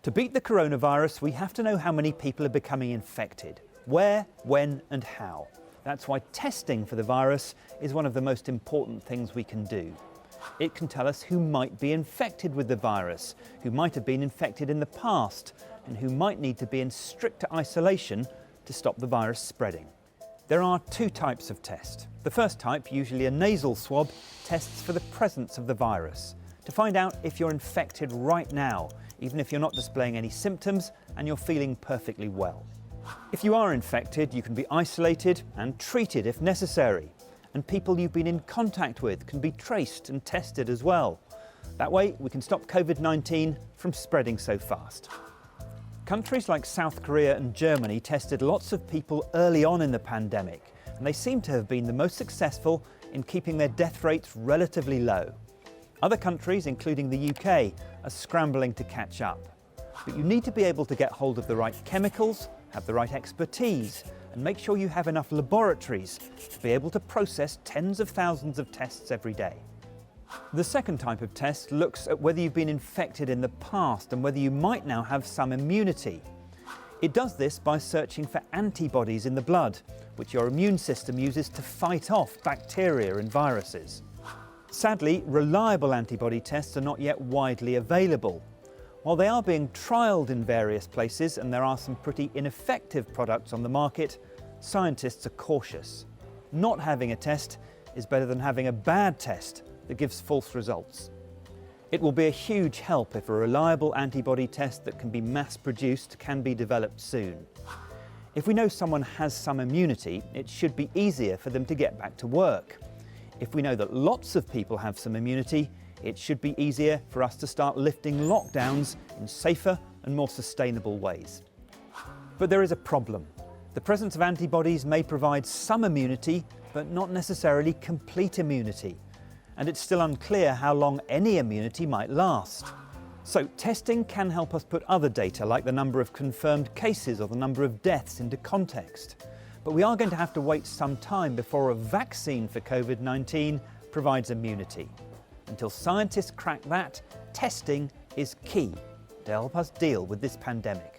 To beat the coronavirus, we have to know how many people are becoming infected, where, when and how. That's why testing for the virus is one of the most important things we can do. It can tell us who might be infected with the virus, who might have been infected in the past, and who might need to be in stricter isolation to stop the virus spreading. There are two types of test. The first type, usually a nasal swab, tests for the presence of the virus, to find out if you're infected right now, even if you're not displaying any symptoms and you're feeling perfectly well. If you are infected, you can be isolated and treated if necessary. And people you've been in contact with can be traced and tested as well. That way, we can stop COVID-19 from spreading so fast. Countries like South Korea and Germany tested lots of people early on in the pandemic, and they seem to have been the most successful in keeping their death rates relatively low. Other countries, including the UK, are scrambling to catch up. But you need to be able to get hold of the right chemicals, have the right expertise, and make sure you have enough laboratories to be able to process tens of thousands of tests every day. The second type of test looks at whether you've been infected in the past and whether you might now have some immunity. It does this by searching for antibodies in the blood, which your immune system uses to fight off bacteria and viruses. Sadly, reliable antibody tests are not yet widely available. While they are being trialled in various places and there are some pretty ineffective products on the market, scientists are cautious. Not having a test is better than having a bad test that gives false results. It will be a huge help if a reliable antibody test that can be mass-produced can be developed soon. If we know someone has some immunity, it should be easier for them to get back to work. If we know that lots of people have some immunity, it should be easier for us to start lifting lockdowns in safer and more sustainable ways. But there is a problem. The presence of antibodies may provide some immunity, but not necessarily complete immunity. And it's still unclear how long any immunity might last. So testing can help us put other data, like the number of confirmed cases or the number of deaths, into context. But we are going to have to wait some time before a vaccine for COVID-19 provides immunity. Until scientists crack that, testing is key to help us deal with this pandemic.